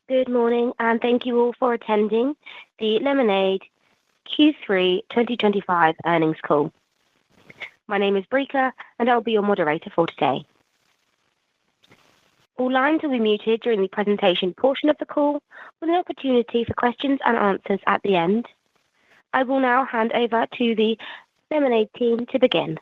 Good morning, and thank you all for attending the Lemonade Q3 2025 earnings call. My name is Brika, and I'll be your moderator for today. All lines will be muted during the presentation portion of the call, with an opportunity for questions and answers at the end. I will now hand over to the Lemonade team to begin.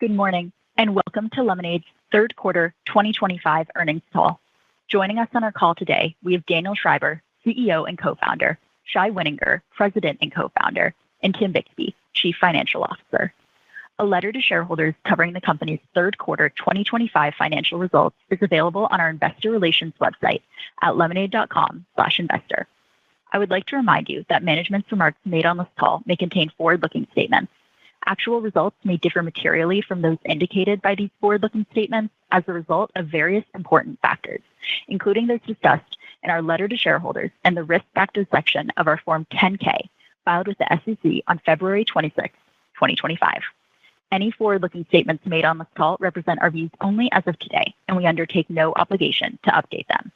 Good morning, and welcome to Lemonade's third quarter 2025 earnings call. Joining us on our call today, we have Daniel Schreiber, CEO and co-founder, Shai Wininger, President and co-founder, and Tim Bixby, Chief Financial Officer. A letter to shareholders covering the company's third quarter 2025 financial results is available on our investor relations website at lemonade.com/investor. I would like to remind you that management's remarks made on this call may contain forward-looking statements. Actual results may differ materially from those indicated by these forward-looking statements as a result of various important factors, including those discussed in our letter to shareholders and the risk factors section of our Form 10-K filed with the SEC on February 26, 2025. Any forward-looking statements made on this call represent our views only as of today, and we undertake no obligation to update them.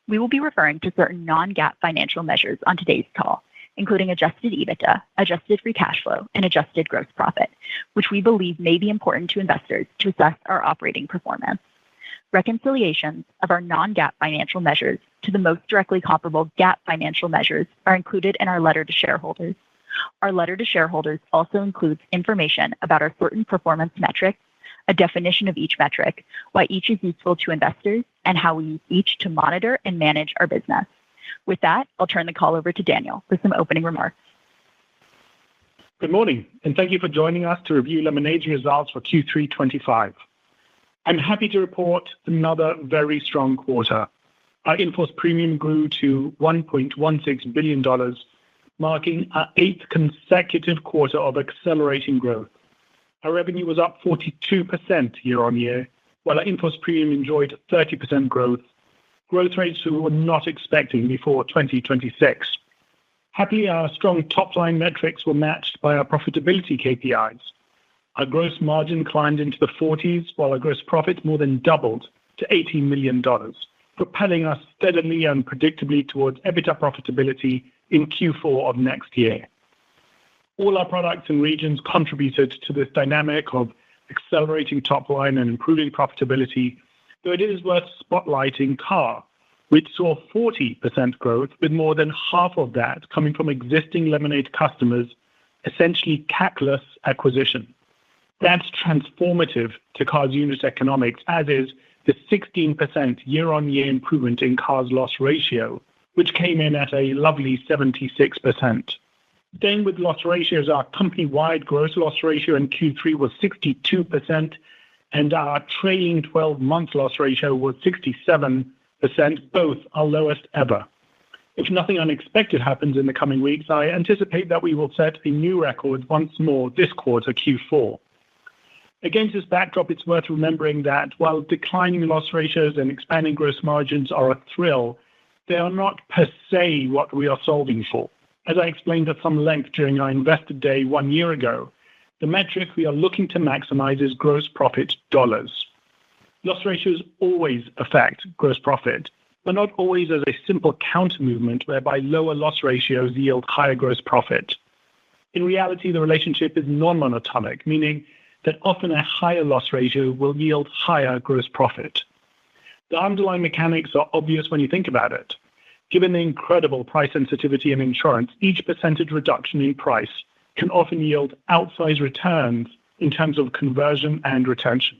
We will be referring to certain non-GAAP financial measures on today's call, including adjusted EBITDA, adjusted free cash flow, and adjusted gross profit, which we believe may be important to investors to assess our operating performance. Reconciliations of our non-GAAP financial measures to the most directly comparable GAAP financial measures are included in our letter to shareholders. Our letter to shareholders also includes information about our certain performance metrics, a definition of each metric, why each is useful to investors, and how we use each to monitor and manage our business. With that, I'll turn the call over to Daniel for some opening remarks. Good morning, and thank you for joining us to review Lemonade's results for Q3 25. I'm happy to report another very strong quarter. Our in-force premium grew to $1.16 billion, marking our 8th consecutive quarter of accelerating growth. Our revenue was up 42% year-on-year, while our in-force premium enjoyed 30% growth rates we were not expecting before 2026. Happily, our strong top-line metrics were matched by our profitability KPIs. Our gross margin climbed into the 40s, while our gross profit more than doubled to $18 million, propelling us steadily and predictably towards EBITDA profitability in Q4 of next year. All our products and regions contributed to this dynamic of accelerating top-line and improving profitability, though it is worth spotlighting car, which saw 40% growth, with more than half of that coming from existing Lemonade customers, essentially CAC-less acquisition. That's transformative to car's unit economics, as is the 16% year-on-year improvement in car's loss ratio, which came in at a lovely 76%. Staying with loss ratios, our company-wide gross loss ratio in Q3 was 62%, and our trailing 12-month loss ratio was 67%, both our lowest ever. If nothing unexpected happens in the coming weeks, I anticipate that we will set a new record once more this quarter, Q4. Against this backdrop, it's worth remembering that while declining loss ratios and expanding gross margins are a thrill, they are not per se what we are solving for. As I explained at some length during our Investor Day 1 year ago, the metric we are looking to maximize is gross profit dollars. Loss ratios always affect gross profit, but not always as a simple counter movement whereby lower loss ratios yield higher gross profit. In reality, the relationship is non-monotonic, meaning that often a higher loss ratio will yield higher gross profit. The underlying mechanics are obvious when you think about it. Given the incredible price sensitivity in insurance, each percentage reduction in price can often yield outsized returns in terms of conversion and retention.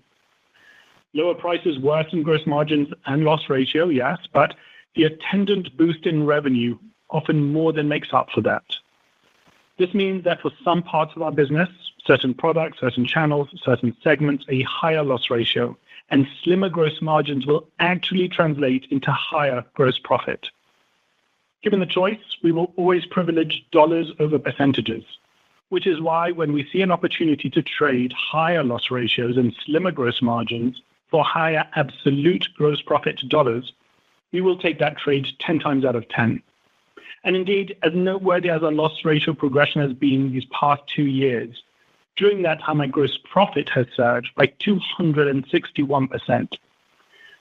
Lower prices worsen gross margins and loss ratio, yes, but the attendant boost in revenue often more than makes up for that. This means that for some parts of our business, certain products, certain channels, certain segments, a higher loss ratio and slimmer gross margins will actually translate into higher gross profit. Given the choice, we will always privilege dollars over percentages, which is why when we see an opportunity to trade higher loss ratios and slimmer gross margins for higher absolute gross profit dollars, we will take that trade 10 times out of 10. And indeed, as noteworthy as our loss ratio progression has been these past 2 years, during that time, my gross profit has surged by 261%.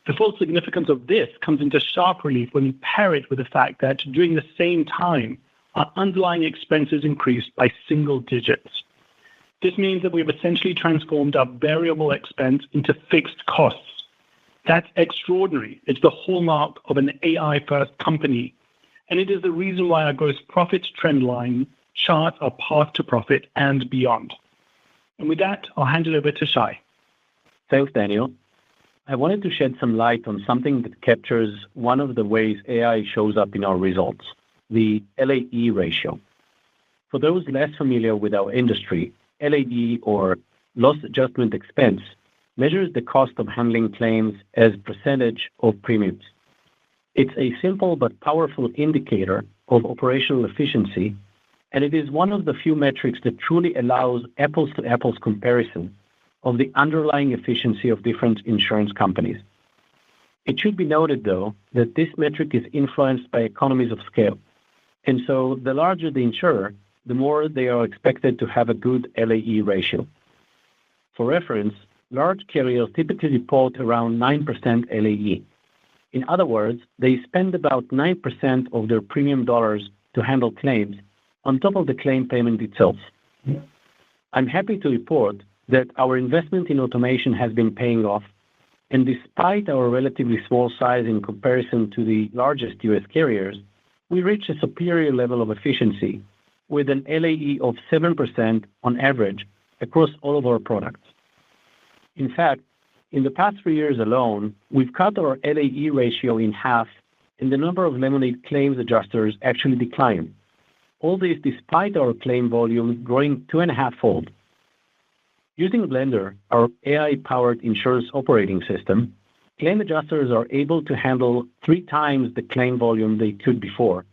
The full significance of this comes into sharp relief when we pair it with the fact that during the same time, our underlying expenses increased by single digits. This means that we've essentially transformed our variable expense into fixed costs. That's extraordinary. It's the hallmark of an AI-first company, and it is the reason why our gross profits trend line charts our path to profit and beyond. And with that, I'll hand it over to Shai. Thanks, Daniel. I wanted to shed some light on something that captures one of the ways AI shows up in our results, the LAE ratio. For those less familiar with our industry, LAE, or loss adjustment expense, measures the cost of handling claims as percentage of premiums. It's a simple but powerful indicator of operational efficiency, and it is one of the few metrics that truly allows apples-to-apples comparison of the underlying efficiency of different insurance companies. It should be noted, though, that this metric is influenced by economies of scale, and so the larger the insurer, the more they are expected to have a good LAE ratio. For reference, large carriers typically report around 9% LAE. In other words, they spend about 9% of their premium dollars to handle claims on top of the claim payment itself. I'm happy to report that our investment in automation has been paying off, and despite our relatively small size in comparison to the largest US carriers, we reached a superior level of efficiency with an LAE of 7% on average across all of our products. In fact, in the past 3 years alone, we've cut our LAE ratio in half, and the number of Lemonade claims adjusters actually declined. All this despite our claim volume growing 2.5-fold. Using Blender, our AI-powered insurance operating system, claim adjusters are able to handle 3 times the claim volume they could before,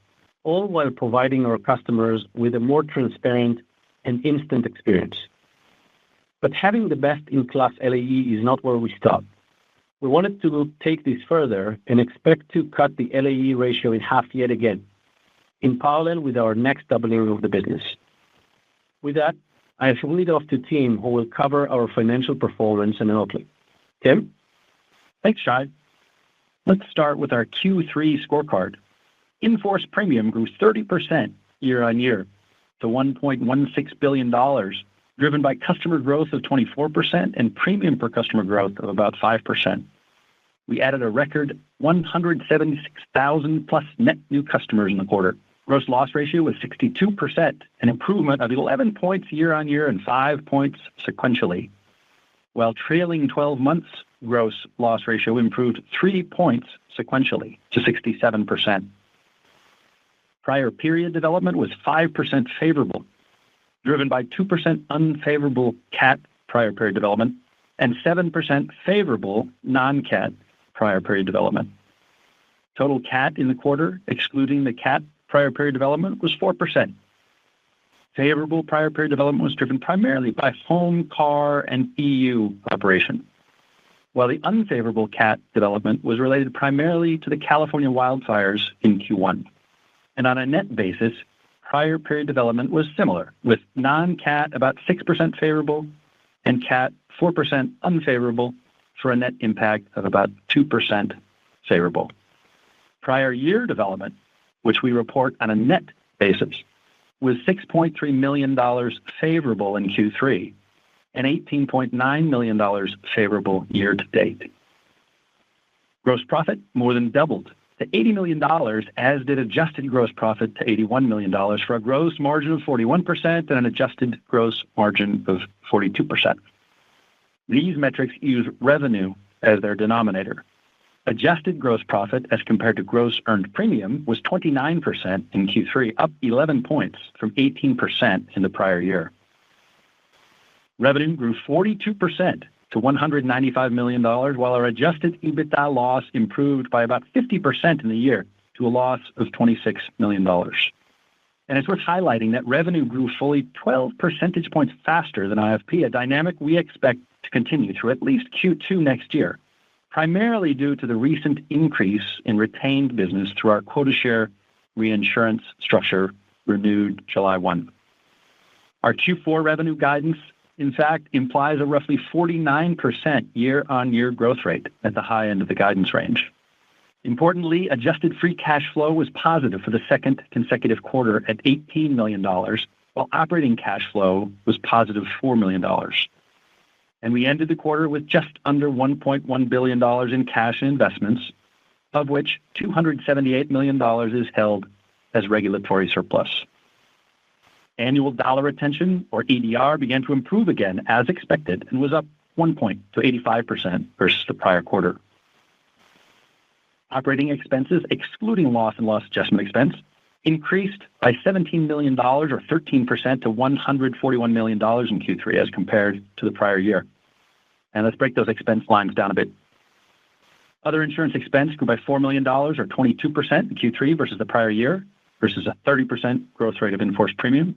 all while providing our customers with a more transparent and instant experience. But having the best-in-class LAE is not where we stop. We wanted to take this further and expect to cut the LAE ratio in half yet again, in parallel with our next doubling of the business. With that, I have handed off to Tim, who will cover our financial performance and outlook. Tim? Thanks, Shai. Let's start with our Q3 scorecard. In-force premium grew 30% year-on-year to $1.16 billion, driven by customer growth of 24% and premium per customer growth of about 5%. We added a record 176,000 plus net new customers in the quarter. Gross loss ratio was 62%, an improvement of 11 points year-on-year and 5 points sequentially, while trailing 12 months gross loss ratio improved 3 points sequentially to 67%. Prior period development was 5% favorable, driven by 2% unfavorable CAT prior period development and 7% favorable non-CAT prior period development. Total CAT in the quarter, excluding the CAT prior period development, was 4%. Favorable prior period development was driven primarily by home, car, and EU operation, while the unfavorable CAT development was related primarily to the California wildfires in Q1. And on a net basis, prior period development was similar, with non-CAT about 6% favorable and CAT 4% unfavorable, for a net impact of about 2% favorable. Prior year development, which we report on a net basis, was $6.3 million favorable in Q3 and $18.9 million favorable year to date. Gross profit more than doubled to $80 million, as did adjusted gross profit to $81 million, for a gross margin of 41% and an adjusted gross margin of 42%. These metrics use revenue as their denominator. Adjusted gross profit as compared to gross earned premium was 29% in Q3, up 11 points from 18% in the prior year. Revenue grew 42% to $195 million, while our adjusted EBITDA loss improved by about 50% in the year to a loss of $26 million. And it's worth highlighting that revenue grew fully 12 percentage points faster than IFP, a dynamic we expect to continue through at least Q2 next year, primarily due to the recent increase in retained business through our quota share reinsurance structure renewed July 1. Our Q4 revenue guidance in fact, implies a roughly 49% year-on-year growth rate at the high end of the guidance range. Importantly, adjusted free cash flow was positive for the second consecutive quarter at $18 million, while operating cash flow was positive $4 million. And we ended the quarter with just under $1.1 billion in cash and investments, of which $278 million is held as regulatory surplus. Annual dollar retention, or EDR, began to improve again as expected and was up 1 point to 85% versus the prior quarter. Operating expenses, excluding loss and loss adjustment expense, increased by $17 million or 13% to $141 million in Q3 as compared to the prior year. And let's break those expense lines down a bit. Other insurance expense grew by $4 million or 22% in Q3 versus the prior year, versus a 30% growth rate of in-force premium.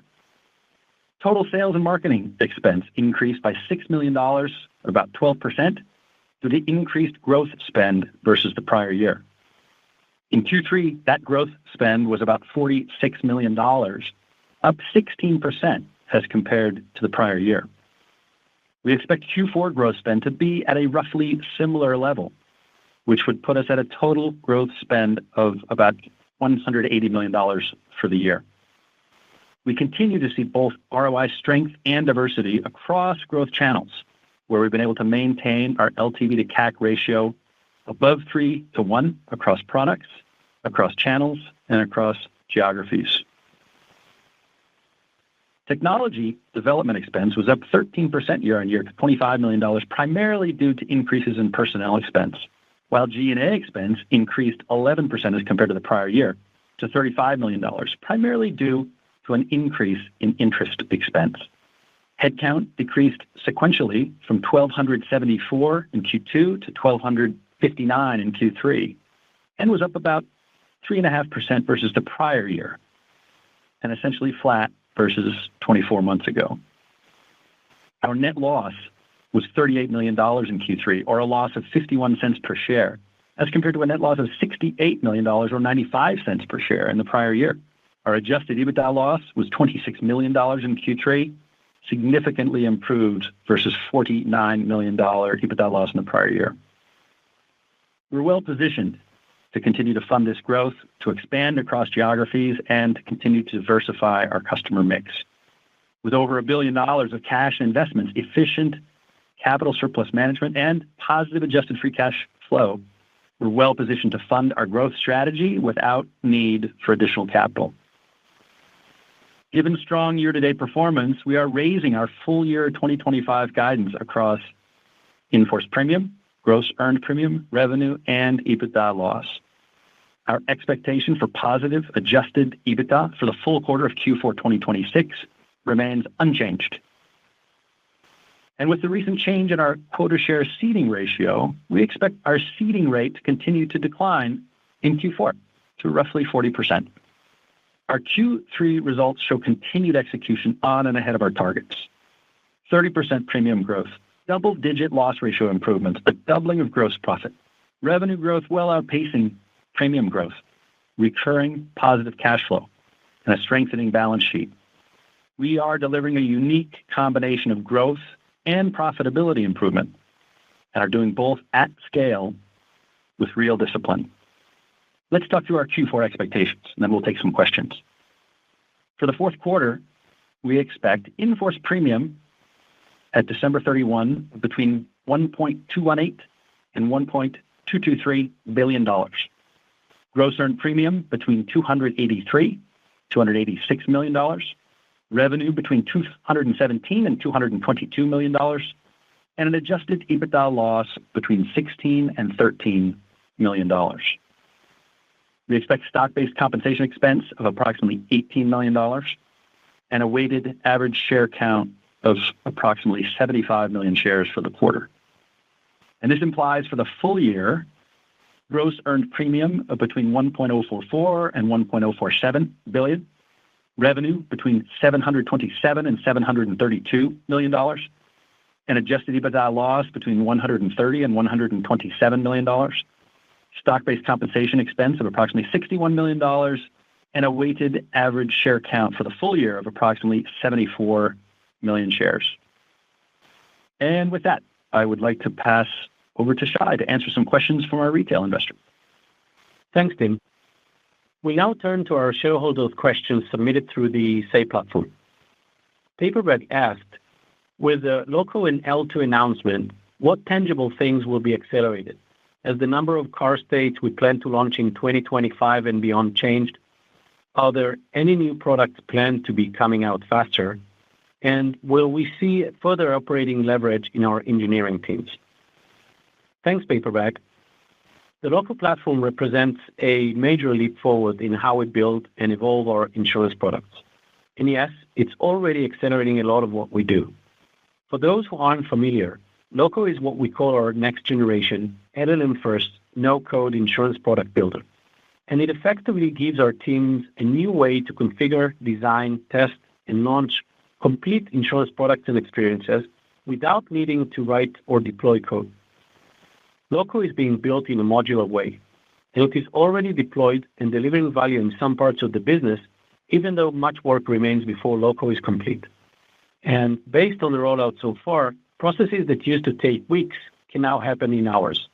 Total sales and marketing expense increased by $6 million, or about 12%, due to increased growth spend versus the prior year. In Q3, that growth spend was about $46 million, up 16% as compared to the prior year. We expect Q4 growth spend to be at a roughly similar level, which would put us at a total growth spend of about $180 million for the year. We continue to see both ROI strength and diversity across growth channels, where we've been able to maintain our LTV to CAC ratio above 3 to 1 across products, across channels, and across geographies. Technology development expense was up 13% year-on-year to $25 million, primarily due to increases in personnel expense, while G&A expense increased 11% as compared to the prior year to $35 million, primarily due to an increase in interest expense. Headcount decreased sequentially from 1,274 in Q2 to 1,259 in Q3, and was up about 3.5% versus the prior year, and essentially flat versus 24 months ago. Our net loss was $38 million in Q3, or a loss of 51 cents per share, as compared to a net loss of $68 million, or 95 cents per share in the prior year. Our adjusted EBITDA loss was $26 million in Q3, significantly improved versus $49 million EBITDA loss in the prior year. We're well positioned to continue to fund this growth, to expand across geographies, and to continue to diversify our customer mix. With over $1 billion of cash and investments, efficient capital surplus management, and positive adjusted free cash flow, we're well positioned to fund our growth strategy without need for additional capital. Given strong year-to-date performance, we are raising our full year 2025 guidance across in-force premium, gross earned premium, revenue, and EBITDA loss. Our expectation for positive adjusted EBITDA for the full quarter of Q4 2026 remains unchanged. And with the recent change in our quota share ceding ratio, we expect our ceding rate to continue to decline in Q4 to roughly 40%. Our Q3 results show continued execution on and ahead of our targets. 30% premium growth, double-digit loss ratio improvements, a doubling of gross profit, revenue growth well outpacing premium growth, recurring positive cash flow, and a strengthening balance sheet. We are delivering a unique combination of growth and profitability improvement, and are doing both at scale with real discipline. Let's talk through our Q4 expectations, and then we'll take some questions. For the fourth quarter, we expect in-force premium at December 31 between $1.218 and $1.223 billion. Gross earned premium between $283 $286 million. Revenue between $217 and $222 million. And an adjusted EBITDA loss between $16 and $13 million. We expect stock-based compensation expense of approximately $18 million and a weighted average share count of approximately 75 million shares for the quarter. And this implies for the full year, gross earned premium of between $1.044 and $1.047 billion, revenue between $727 and $732 million, and adjusted EBITDA loss between $130 and $127 million, stock-based compensation expense of approximately $61 million, and a weighted average share count for the full year of approximately 74 million shares. And with that, I would like to pass over to Shai to answer some questions from our retail investors. Thanks, Tim. We now turn to our shareholders' questions submitted through the Say platform. Paperback asked, with the Loco and L2 announcement, what tangible things will be accelerated? As the number of car states we plan to launch in 2025 and beyond changed, are there any new products planned to be coming out faster? And will we see further operating leverage in our engineering teams? Thanks, Paperback. The Loco platform represents a major leap forward in how we build and evolve our insurance products. And yes, it's already accelerating a lot of what we do. For those who aren't familiar, Loco is what we call our next generation, LLM-first, no-code insurance product builder. And it effectively gives our teams a new way to configure, design, test, and launch complete insurance products and experiences without needing to write or deploy code. Loco is being built in a modular way, and it is already deployed and delivering value in some parts of the business, even though much work remains before Loco is complete. And based on the rollout so far, processes that used to take weeks can now happen in hours.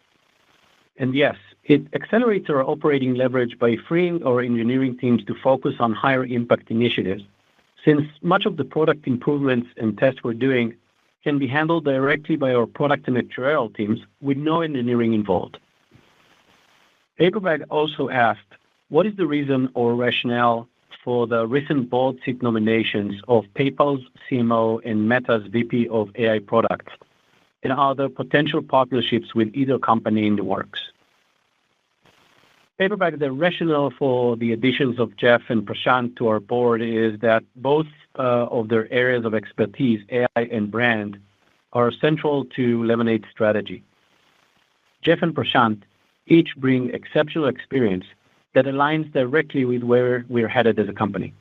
And yes, it accelerates our operating leverage by freeing our engineering teams to focus on higher impact initiatives, since much of the product improvements and tests we're doing can be handled directly by our product and actuarial teams with no engineering involved. Paperback also asked, what is the reason or rationale for the recent board seat nominations of PayPal's CMO and Meta's VP of AI products? And are there potential partnerships with either company in the works? Paperback, the rationale for the additions of Jeff and Prashant to our board is that both of their areas of expertise, AI and brand, are central to Lemonade's strategy. Jeff and Prashant each bring exceptional experience that aligns directly with where we're headed as a company.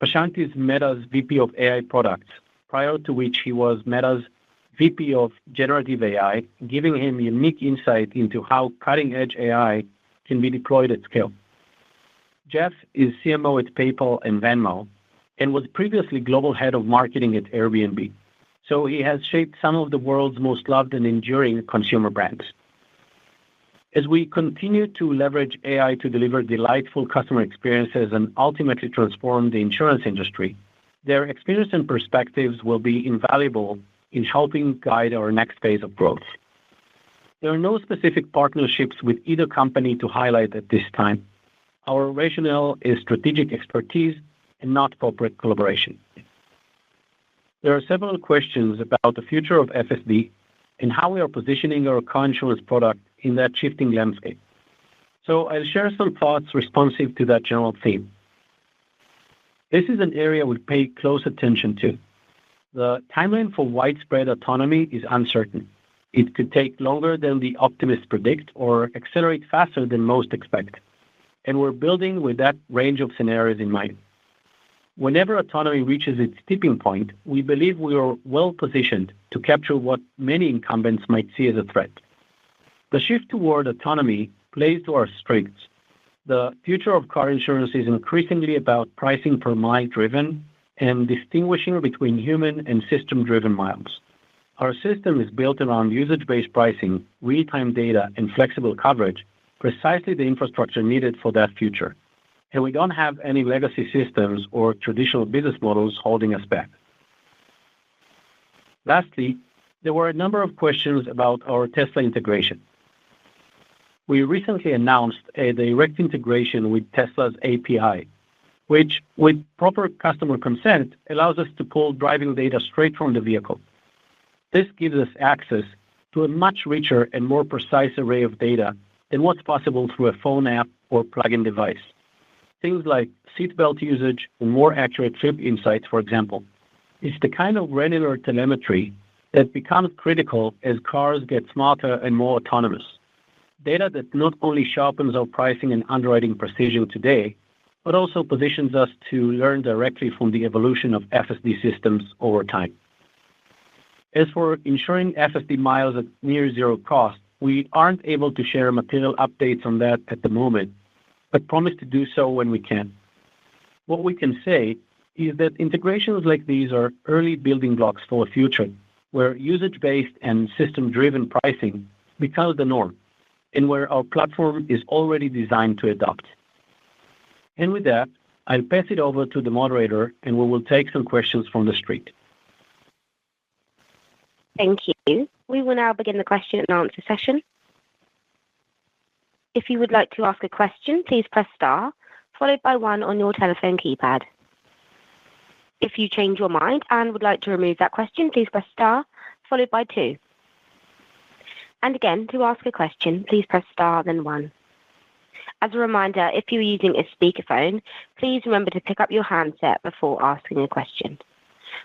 Prashant is Meta's VP of AI products, prior to which he was Meta's VP of generative AI, giving him unique insight into how cutting-edge AI can be deployed at scale. Jeff is CMO at PayPal and Venmo, and was previously global head of marketing at Airbnb. So he has shaped some of the world's most loved and enduring consumer brands. As we continue to leverage AI to deliver delightful customer experiences and ultimately transform the insurance industry, their experience and perspectives will be invaluable in helping guide our next phase of growth. There are no specific partnerships with either company to highlight at this time. Our rationale is strategic expertise and not corporate collaboration. There are several questions about the future of FSD and how we are positioning our car insurance product in that shifting landscape. So I'll share some thoughts responsive to that general theme. This is an area we pay close attention to. The timeline for widespread autonomy is uncertain. It could take longer than the optimists predict or accelerate faster than most expect. And we're building with that range of scenarios in mind. Whenever autonomy reaches its tipping point, we believe we are well positioned to capture what many incumbents might see as a threat. The shift toward autonomy plays to our strengths. The future of car insurance is increasingly about pricing per mile driven and distinguishing between human and system-driven miles. Our system is built around usage-based pricing, real-time data, and flexible coverage, precisely the infrastructure needed for that future. And we don't have any legacy systems or traditional business models holding us back. Lastly, there were a number of questions about our Tesla integration. We recently announced a direct integration with Tesla's API, which, with proper customer consent, allows us to pull driving data straight from the vehicle. This gives us access to a much richer and more precise array of data than what's possible through a phone app or plug-in device. Things like seatbelt usage and more accurate trip insights, for example. It's the kind of granular telemetry that becomes critical as cars get smarter and more autonomous. Data that not only sharpens our pricing and underwriting precision today, but also positions us to learn directly from the evolution of FSD systems over time. As for ensuring FSD miles at near zero cost, we aren't able to share material updates on that at the moment, but promise to do so when we can. What we can say is that integrations like these are early building blocks for the future, where usage-based and system-driven pricing becomes the norm, and where our platform is already designed to adopt. And with that, I'll pass it over to the moderator, and we will take some questions from the street. Thank you. We will now begin the question and answer session. If you would like to ask a question, please press star, followed by 1 on your telephone keypad. If you change your mind and would like to remove that question, please press star, followed by 2. And again, to ask a question, please press star, then 1. As a reminder, if you're using a speakerphone, please remember to pick up your handset before asking a question.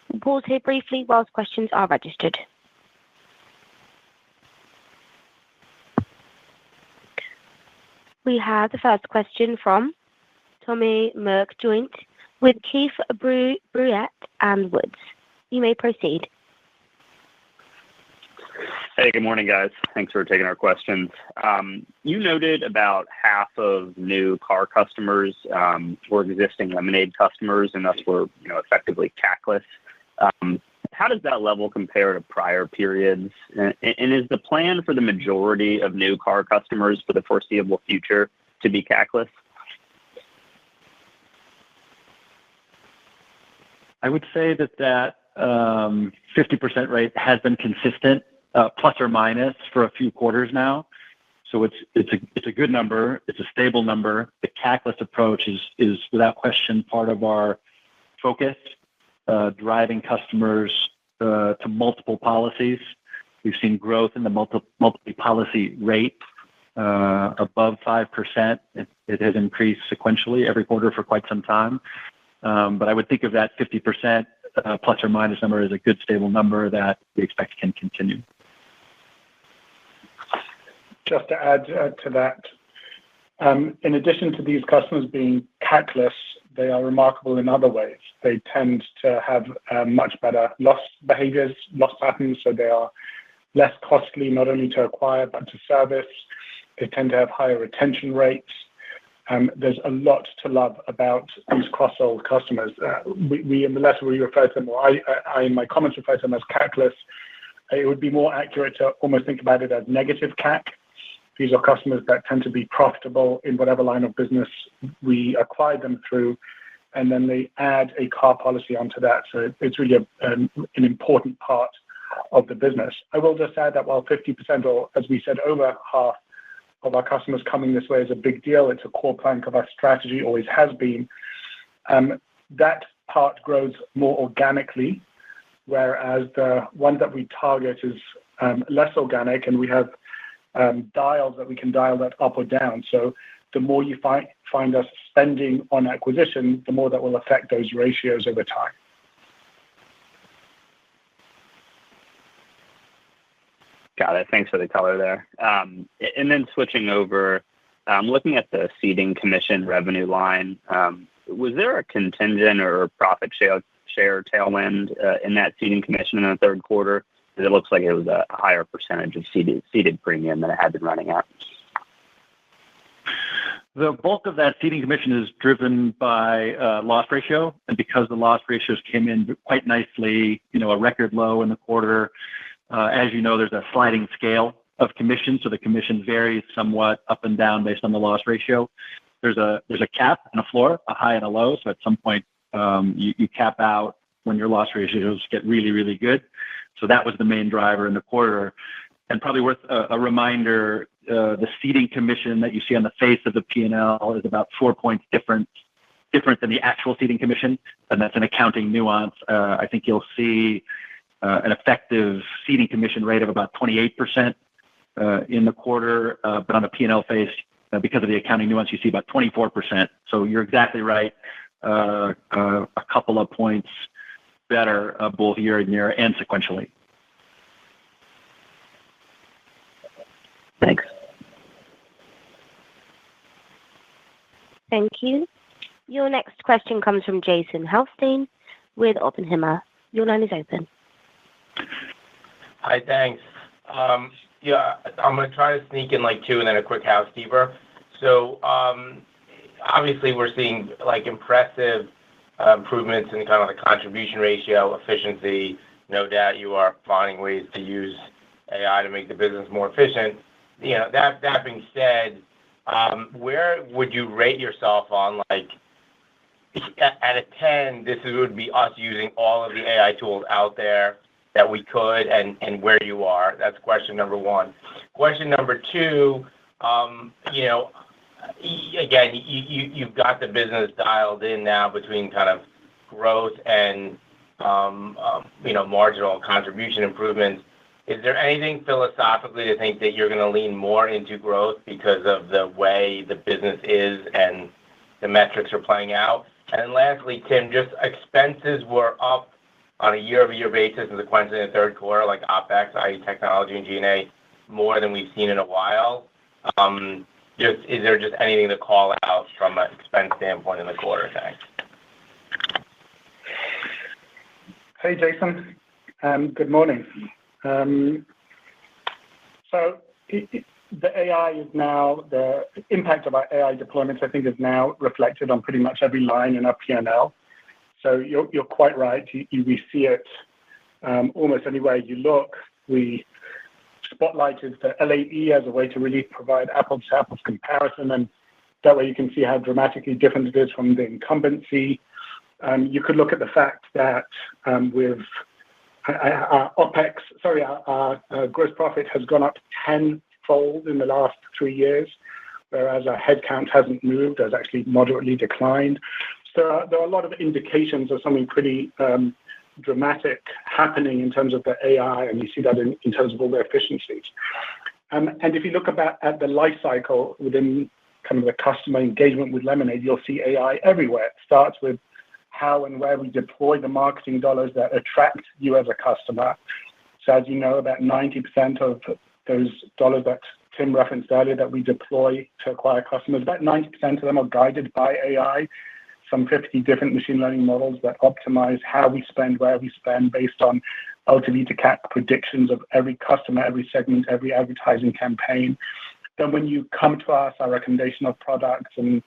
We'll pause here briefly whilst questions are registered. We have the first question from Tommy Merkjoint with Keefe, Bruyette and Woods. You may proceed. Hey, good morning, guys. Thanks for taking our questions. You noted about half of new car customers were existing Lemonade customers, and thus were effectively CAC-less. How does that level compare to prior periods? And is the plan for the majority of new car customers for the foreseeable future to be CAC-less? I would say that 50% rate has been consistent, plus or minus, for a few quarters now. So it's a good number. It's a stable number. The CAC-less approach is without question part of our focus, driving customers to multiple policies. We've seen growth in the multi-policy rate above 5%. It has increased sequentially every quarter for quite some time. But I would think of that 50% plus or minus number as a good stable number that we expect can continue. Just to add to that, in addition to these customers being CAC-less, they are remarkable in other ways. They tend to have much better loss behaviors, loss patterns, so they are less costly not only to acquire but to service. They tend to have higher retention rates. There's a lot to love about these cross-sold customers. We in the letter we refer to them, or I in my comments refer to them as CAC-less. It would be more accurate to almost think about it as negative CAC. These are customers that tend to be profitable in whatever line of business we acquire them through, and then they add a car policy onto that. So it's really an important part of the business. I will just add that while 50%, or as we said, over half of our customers coming this way is a big deal, it's a core plank of our strategy, always has been. That part grows more organically, whereas the one that we target is less organic, and we have dials that we can dial that up or down. So the more you find us spending on acquisition, the more that will affect those ratios over time. Got it. Thanks for the color there. And then switching over, looking at the ceding commission revenue line, was there a contingent or profit share tailwind in that ceding commission in the third quarter? Because it looks like it was a higher percentage of ceded premium than it had been running at. The bulk of that ceding commission is driven by loss ratio, and because the loss ratios came in quite nicely, a record low in the quarter. As you know, there's a sliding scale of commission, so the commission varies somewhat up and down based on the loss ratio. There's a cap and a floor, a high and a low. So at some point, you cap out when your loss ratios get really, really good. So that was the main driver in the quarter. And probably worth a reminder, the ceding commission that you see on the face of the P&L is about 4 points different than the actual ceding commission, and that's an accounting nuance. I think you'll see an effective ceding commission rate of about 28% in the quarter, but on the P&L face, because of the accounting nuance, you see about 24%. So you're exactly right. A couple of points better both year and year and sequentially. Thanks. Thank you. Your next question comes from Jason Helfstein with Oppenheimer. Your line is open. Hi, thanks. I'm going to try to sneak in like two and then a quick housekeeper. So obviously we're seeing like impressive improvements in kind of the contribution ratio, efficiency, no doubt you are finding ways to use AI to make the business more efficient. That being said, where would you rate yourself on, like, at a 10, this would be us using all of the AI tools out there that we could, and where you are? That's question number one. Question number two, again, you've got the business dialed in now between kind of growth and, marginal contribution improvements. Is there anything philosophically to think that you're going to lean more into growth because of the way the business is and the metrics are playing out? And then lastly, Tim, just expenses were up on a year-over-year basis and sequentially in the third quarter, like OpEx, i.e. technology and G&A, more than we've seen in a while. Is there just anything to call out from an expense standpoint in the quarter? Thanks. Hey, Jason. Good morning. The AI is now, the impact of our AI deployments, I think, is now reflected on pretty much every line in our P&L. So you're quite right. We see it almost anywhere you look. We spotlighted the LAE as a way to really provide apples-to-apples comparison, and that way you can see how dramatically different it is from the incumbency. You could look at the fact that with our OpEx, our gross profit has gone up tenfold in the last 3 years, whereas our headcount hasn't moved, has actually moderately declined. So there are a lot of indications of something pretty dramatic happening in terms of the AI, and you see that in terms of all the efficiencies. And if you look at the life cycle within kind of the customer engagement with Lemonade, you'll see AI everywhere. It starts with how and where we deploy the marketing dollars that attract you as a customer. So as you know, about 90% of those dollars that Tim referenced earlier that we deploy to acquire customers, about 90% of them are guided by AI. Some 50 different machine learning models that optimize how we spend, where we spend, based on LTV to CAC predictions of every customer, every segment, every advertising campaign. Then when you come to us, our recommendation of products and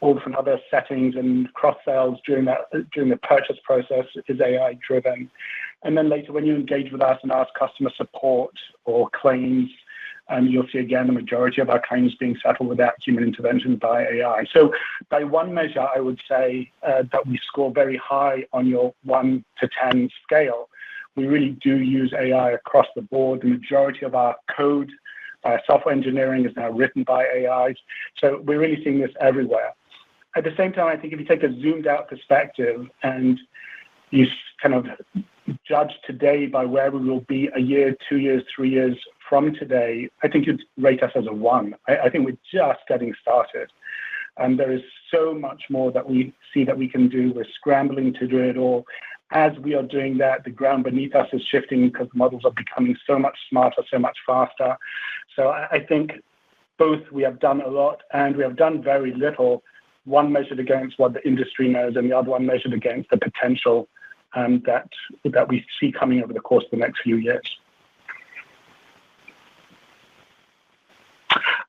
all different other settings and cross sales during the purchase process is AI driven. And then later, when you engage with us and ask customer support or claims, you'll see again the majority of our claims being settled without human intervention by AI. So by one measure, I would say that we score very high on your 1 to 10 scale. We really do use AI across the board. The majority of our code, software engineering is now written by AI. So we're really seeing this everywhere. At the same time, I think if you take a zoomed out perspective and you kind of judge today by where we will be a year, 2 years, 3 years from today, I think you'd rate us as a 1. I think we're just getting started. And there is so much more that we see that we can do. We're scrambling to do it all. As we are doing that, the ground beneath us is shifting because the models are becoming so much smarter, so much faster. So I think both we have done a lot and we have done very little, one measured against what the industry knows and the other one measured against the potential that we see coming over the course of the next few years.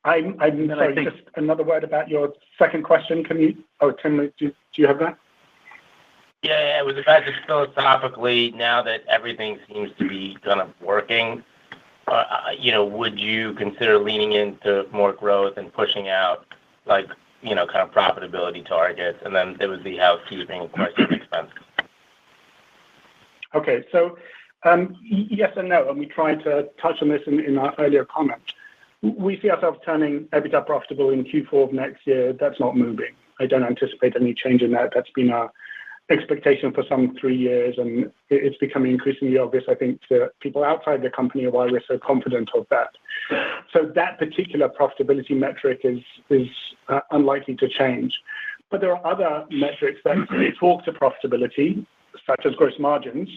I'm sorry, just another word about your second question. Tim, do you have that? Yeah, it was about just philosophically, now that everything seems to be kind of working, would you consider leaning into more growth and pushing out, kind of profitability targets? And then there was the housekeeping question expense. Okay, so yes and no, and we tried to touch on this in our earlier comments. We see ourselves turning EBITDA profitable in Q4 of next year. That's not moving. I don't anticipate any change in that. That's been our expectation for some 3 years, and it's becoming increasingly obvious, I think, to people outside the company why we're so confident of that. So that particular profitability metric is unlikely to change. But there are other metrics that talk to profitability, such as gross margins,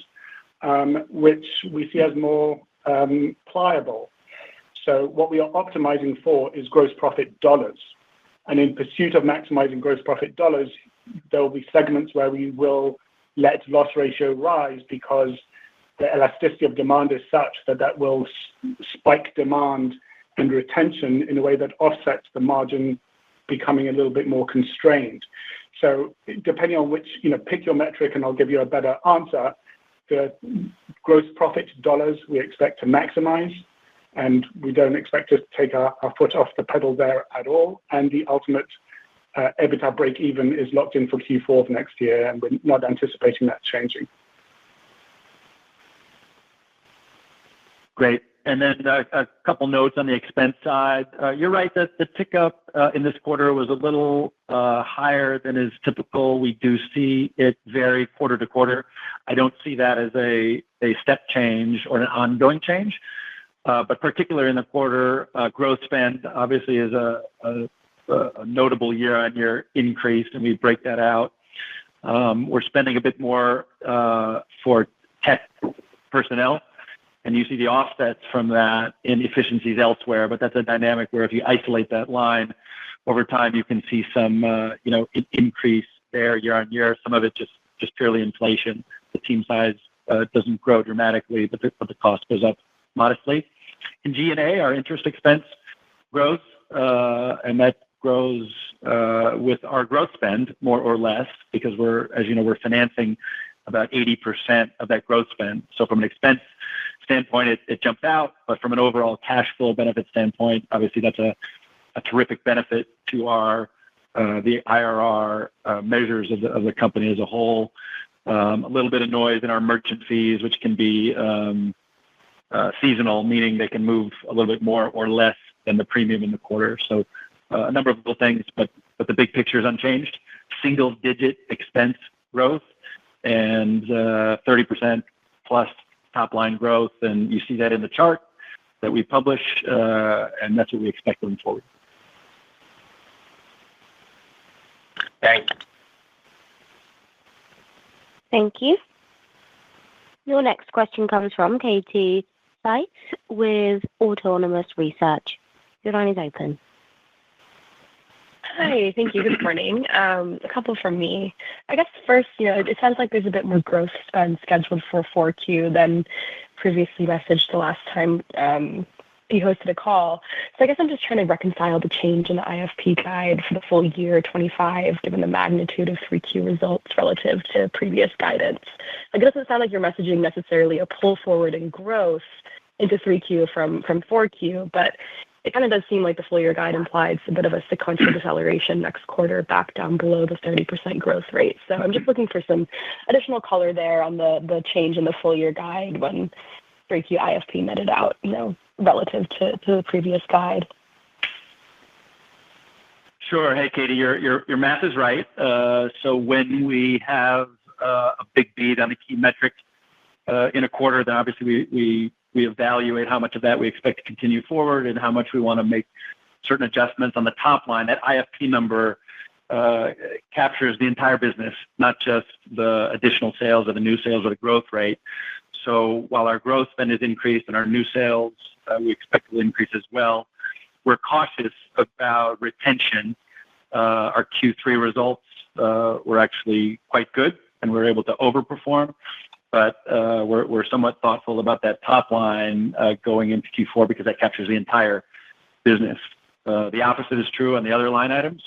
which we see as more pliable. So what we are optimizing for is gross profit dollars. And in pursuit of maximizing gross profit dollars, there will be segments where we will let loss ratio rise because the elasticity of demand is such that will spike demand and retention in a way that offsets the margin becoming a little bit more constrained. So depending on which, pick your metric and I'll give you a better answer. The Gross profit dollars we expect to maximize, and we don't expect to take our foot off the pedal there at all. And the ultimate EBITDA break even is locked in for Q4 of next year, and we're not anticipating that changing. Great. And then a couple notes on the expense side. You're right that the tick up in this quarter was a little higher than is typical. We do see it vary quarter to quarter. I don't see that as a step change or an ongoing change, but particularly in the quarter, growth spend obviously is a notable year-on-year increase, and we break that out. We're spending a bit more for tech personnel, and you see the offsets from that in efficiencies elsewhere. But that's a dynamic where if you isolate that line over time, you can see some increase there year on year. Some of it just purely inflation. The team size doesn't grow dramatically, but the cost goes up modestly. In G&A, our interest expense grows, and that grows with our growth spend more or less because we're financing about 80% of that growth spend. So from an expense standpoint, it jumped out, but from an overall cash flow benefit standpoint, obviously that's a terrific benefit to our the IRR measures of the company as a whole. A little bit of noise in our merchant fees, which can be seasonal, meaning they can move a little bit more or less than the premium in the quarter. So a number of little things, but the big picture is unchanged. Single-digit expense growth and 30% plus top-line growth, and you see that in the chart that we publish, and that's what we expect going forward. Thanks. Thank you. Your next question comes from Katie Sykes with Autonomous Research. Your line is open. Hi, thank you. Good morning. A couple from me. I guess first, it sounds like there's a bit more growth spend scheduled for 4Q than previously messaged the last time you hosted a call. So I guess I'm just trying to reconcile the change in the IFP guide for the full year 25, given the magnitude of 3Q results relative to previous guidance. It doesn't sound like you're messaging necessarily a pull forward in growth into 3Q from 4Q, but it kind of does seem like the full year guide implies a bit of a sequential deceleration next quarter back down below the 30% growth rate. So I'm just looking for some additional color there on the change in the full year guide when 3Q IFP netted out, relative to the previous guide. Sure. Hey, Katie, your math is right. So when we have a big beat on a key metric in a quarter, then obviously we evaluate how much of that we expect to continue forward and how much we want to make certain adjustments on the top line. That IFP number captures the entire business, not just the additional sales or the new sales or the growth rate. So while our growth spend is increased and our new sales we expect will increase as well, we're cautious about retention. Our Q3 results were actually quite good, and we're able to overperform. But we're somewhat thoughtful about that top line going into Q4 because that captures the entire business. The opposite is true on the other line items.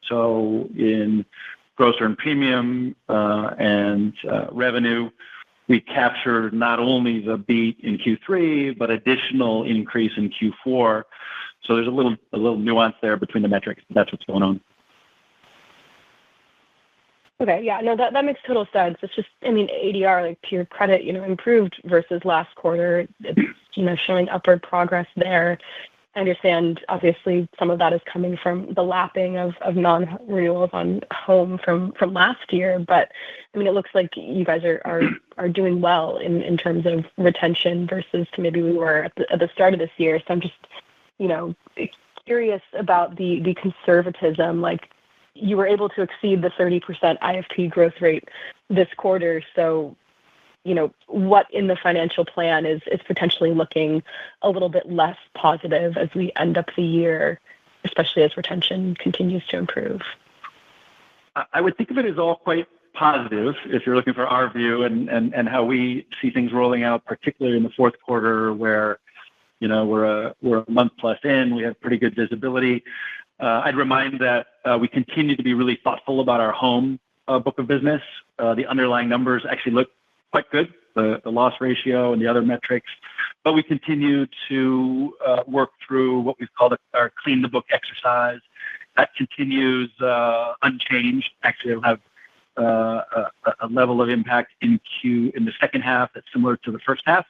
So in gross earned premium and revenue, we captured not only the beat in Q3, but additional increase in Q4. So there's a little nuance there between the metrics. That's what's going on. Okay, yeah, no, that makes total sense. It's just, ADR, to your credit, improved versus last quarter. It's, showing upward progress there. I understand, obviously, some of that is coming from the lapping of non-renewals on home from last year. But, it looks like you guys are doing well in terms of retention versus maybe we were at the start of this year. So I'm just, curious about the conservatism. Like, you were able to exceed the 30% IFP growth rate this quarter. So, what in the financial plan is potentially looking a little bit less positive as we end up the year, especially as retention continues to improve? I would think of it as all quite positive if you're looking for our view and how we see things rolling out, particularly in the fourth quarter where, we're a month plus in, we have pretty good visibility. I'd remind that we continue to be really thoughtful about our home book of business. The underlying numbers actually look quite good the loss ratio and the other metrics. But we continue to work through what we've called our clean the book exercise. That continues unchanged. Actually, it'll have a level of impact in the second half that's similar to the first half.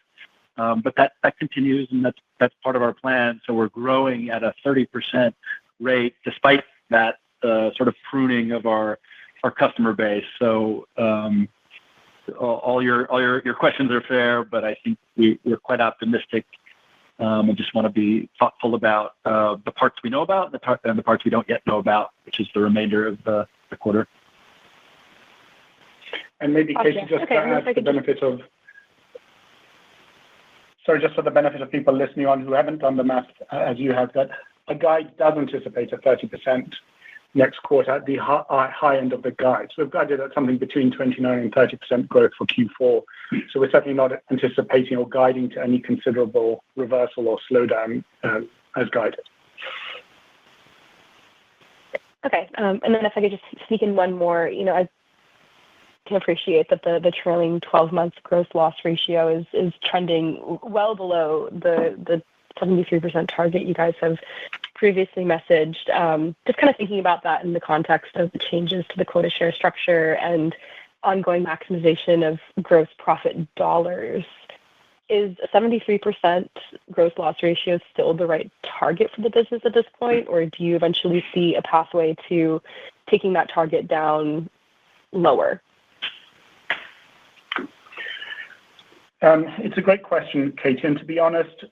But that continues, and that's part of our plan. So we're growing at a 30% rate despite that sort of pruning of our customer base. So all your questions are fair, but I think we're quite optimistic. I just want to be thoughtful about the parts we know about and the parts we don't yet know about, which is the remainder of the quarter. And maybe Katie, just to add the benefit of, just for the benefit of people listening on who haven't done the math as you have, that a guide does anticipate a 30% next quarter at the high end of the guide. So we've guided at something between 29 and 30% growth for Q4. So we're certainly not anticipating or guiding to any considerable reversal or slowdown as guided. Okay. And then if I could just sneak in one more, I can appreciate that the trailing 12 months gross loss ratio is trending well below the 73% target you guys have previously messaged. Just kind of thinking about that in the context of the changes to the quota share structure and ongoing maximization of gross profit dollars. Is a 73% gross loss ratio still the right target for the business at this point, or do you eventually see a pathway to taking that target down lower? It's a great question, Katie. And to be honest,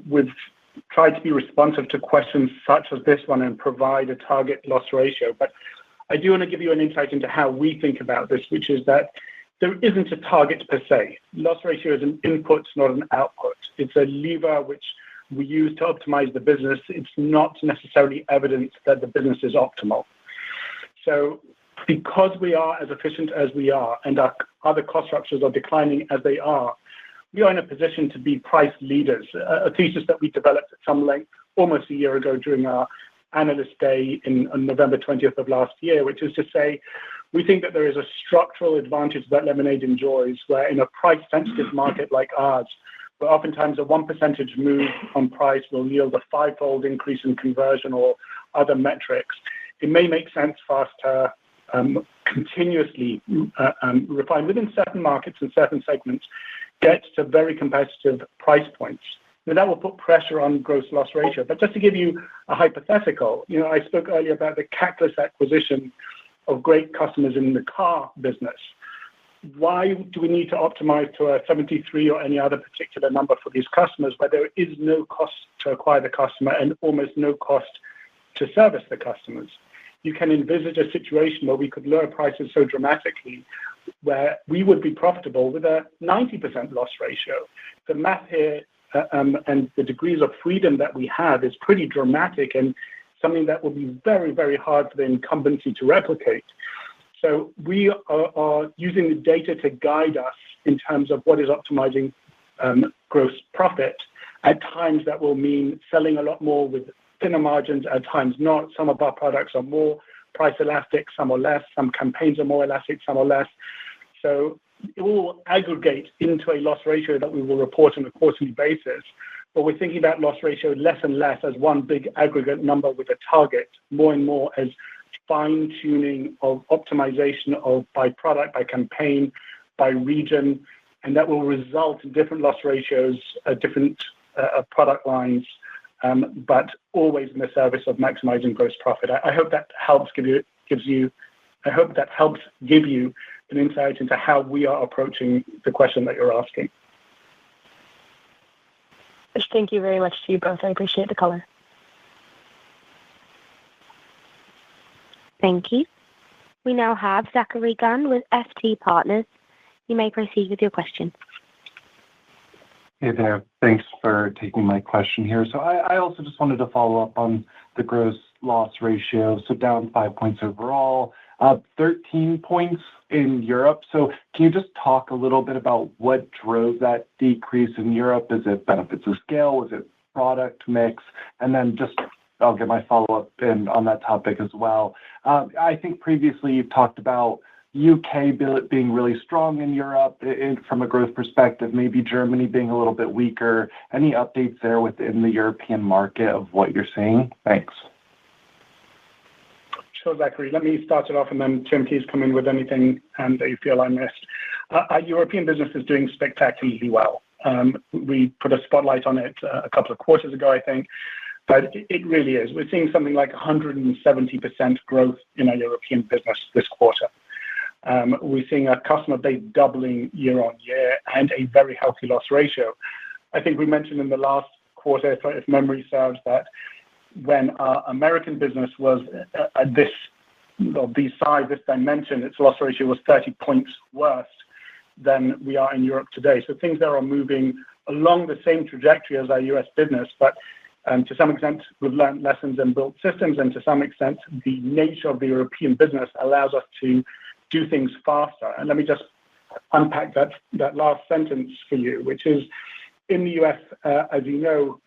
we've tried to be responsive to questions such as this one and provide a target loss ratio. But I do want to give you an insight into how we think about this, which is that there isn't a target per se. Loss ratio is an input, not an output. It's a lever which we use to optimize the business. It's not necessarily evidence that the business is optimal. So because we are as efficient as we are and our other cost structures are declining as they are, we are in a position to be price leaders, a thesis that we developed at some length almost a year ago during our analyst day on November 20th of last year, which is to say, we think that there is a structural advantage that Lemonade enjoys, where in a price-sensitive market like ours, where oftentimes a 1% move on price will yield a 5-fold increase in conversion or other metrics, it may make sense for us to continuously refine within certain markets and certain segments, get to very competitive price points. Now, that will put pressure on gross loss ratio. But just to give you a hypothetical, I spoke earlier about the catalyst acquisition of great customers in the car business. Why do we need to optimize to a 73 or any other particular number for these customers where there is no cost to acquire the customer and almost no cost to service the customers? You can envisage a situation where we could lower prices so dramatically where we would be profitable with a 90% loss ratio. The math here and the degrees of freedom that we have is pretty dramatic and something that will be very, very hard for the incumbency to replicate. So we are using the data to guide us in terms of what is optimizing gross profit. At times that will mean selling a lot more with thinner margins, at times not. Some of our products are more price elastic, some are less. Some campaigns are more elastic, some are less. So it will aggregate into a loss ratio that we will report on a quarterly basis. But we're thinking about loss ratio less and less as one big aggregate number with a target, more and more as fine-tuning of optimization of by product, by campaign, by region, and that will result in different loss ratios, different product lines, but always in the service of maximizing gross profit. I hope that helps give you an insight into how we are approaching the question that you're asking. Thank you very much to you both. I appreciate the color. Thank you. We now have Zachary Gunn with FT Partners. You may proceed with your question. Hey there. Thanks for taking my question here. So I also just wanted to follow up on the gross loss ratio. So down 5 points overall, 13 points in Europe. So can you just talk a little bit about what drove that decrease in Europe? Is it benefits of scale? Was it product mix? And then I'll get my follow-up in on that topic as well. I think previously you've talked about UK being really strong in Europe from a growth perspective, maybe Germany being a little bit weaker. Any updates there within the European market of what you're seeing? Thanks. Sure, Zachary. Let me start it off, and then Tim, please come in with anything that you feel I missed. Our European business is doing spectacularly well. We put a spotlight on it a couple of quarters ago, I think, but it really is. We're seeing something like 170% growth in our European business this quarter. We're seeing our customer base doubling year on year and a very healthy loss ratio. I think we mentioned in the last quarter, if memory serves, that when our American business was at this size, this dimension, its loss ratio was 30 points worse than we are in Europe today. So things there are moving along the same trajectory as our US business, but to some extent, we've learned lessons and built systems, and to some extent, the nature of the European business allows us to do things faster. And let me just unpack that last sentence for you, which is in the US, as you know,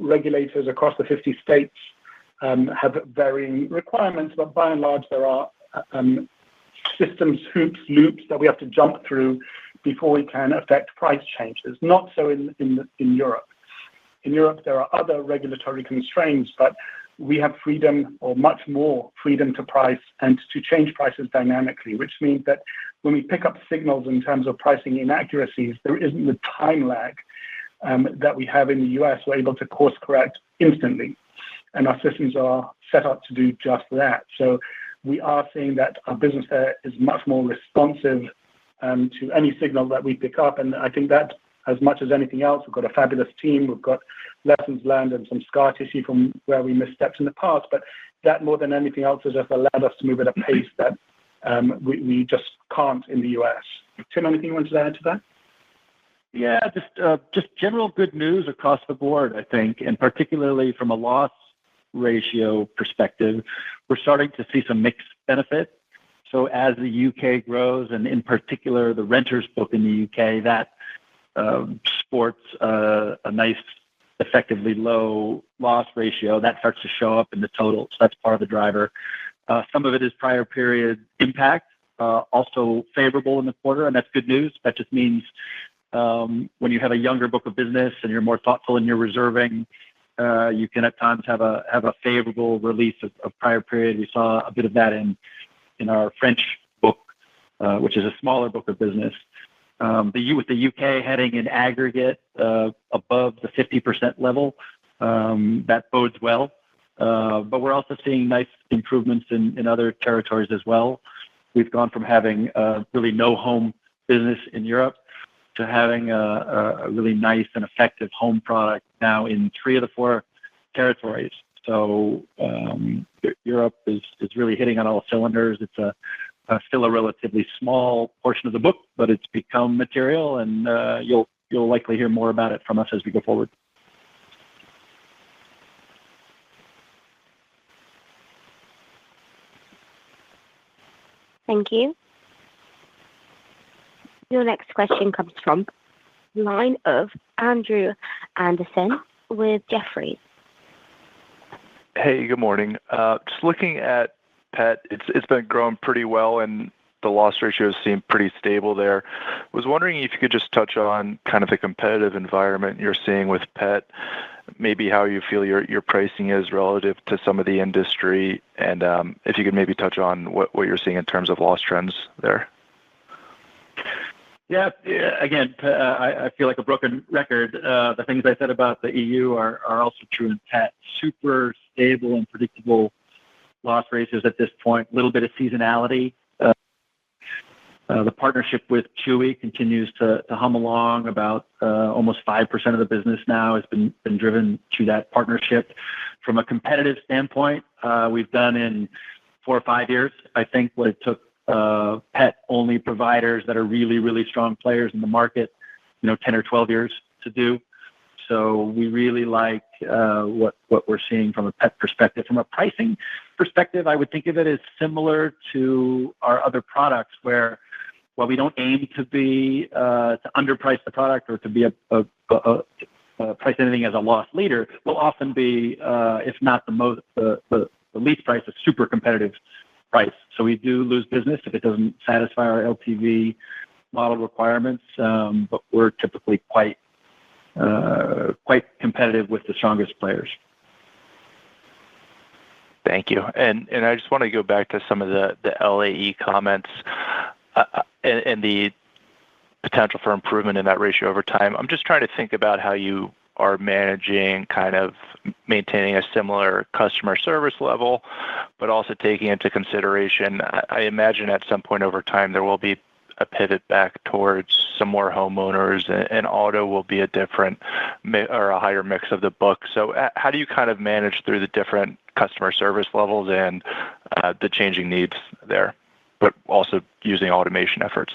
regulators across the 50 states have varying requirements, but by and large, there are systems, hoops, loops that we have to jump through before we can affect price changes. Not so in Europe. In Europe, there are other regulatory constraints, but we have freedom, or much more freedom, to price and to change prices dynamically, which means that when we pick up signals in terms of pricing inaccuracies, there isn't the time lag that we have in the US. We're able to course correct instantly, and our systems are set up to do just that. So we are seeing that our business there is much more responsive to any signal that we pick up, and I think that as much as anything else, we've got a fabulous team, we've got lessons learned and some scar tissue from where we misstepped in the past, but that more than anything else has just allowed us to move at a pace that we just can't in the US. Tim, anything you wanted to add to that? Yeah, just general good news across the board, I think, and particularly from a loss ratio perspective, we're starting to see some mixed benefit. So as the UK grows, and in particular the renters book in the UK, that sports a nice, effectively low loss ratio, that starts to show up in the total. So that's part of the driver. Some of it is prior period impact, also favorable in the quarter, and that's good news. That just means when you have a younger book of business and you're more thoughtful in your reserving, you can at times have a favorable release of prior period. We saw a bit of that in our French book, which is a smaller book of business. With the UK heading in aggregate above the 50% level, that bodes well. But we're also seeing nice improvements in other territories as well. We've gone from having really no home business in Europe to having a really nice and effective home product now in 3 of the 4 territories. So Europe is really hitting on all cylinders. It's still a relatively small portion of the book, but it's become material, and you'll likely hear more about it from us as we go forward. Thank you. Your next question comes from the line of Andrew Andersen with Jefferies. Hey, good morning. Just looking at pet, it's been growing pretty well, and the loss ratios seem pretty stable there. Was wondering if you could just touch on kind of the competitive environment you're seeing with pet, maybe how you feel your pricing is relative to some of the industry, and if you could maybe touch on what you're seeing in terms of loss trends there. Yeah, again, I feel like a broken record. The things I said about the EU are also true in pet. Super stable and predictable loss ratios at this point. A little bit of seasonality. The partnership with Chewy continues to hum along. About almost 5% of the business now has been driven to that partnership. From a competitive standpoint, we've done in 4 or 5 years, I think, what it took pet-only providers that are really, really strong players in the market, 10 or 12 years to do. So we really like what we're seeing from a pet perspective. From a pricing perspective, I would think of it as similar to our other products, where while we don't aim to be to underprice the product or to be price anything as a loss leader, we'll often be, if not the least price, a super competitive price. So we do lose business if it doesn't satisfy our LTV model requirements, but we're typically quite competitive with the strongest players. Thank you. And I just want to go back to some of the LAE comments and the potential for improvement in that ratio over time. I'm just trying to think about how you are managing kind of maintaining a similar customer service level, but also taking into consideration, I imagine at some point over time there will be a pivot back towards some more homeowners, and auto will be a different or a higher mix of the book. So how do you kind of manage through the different customer service levels and the changing needs there, but also using automation efforts?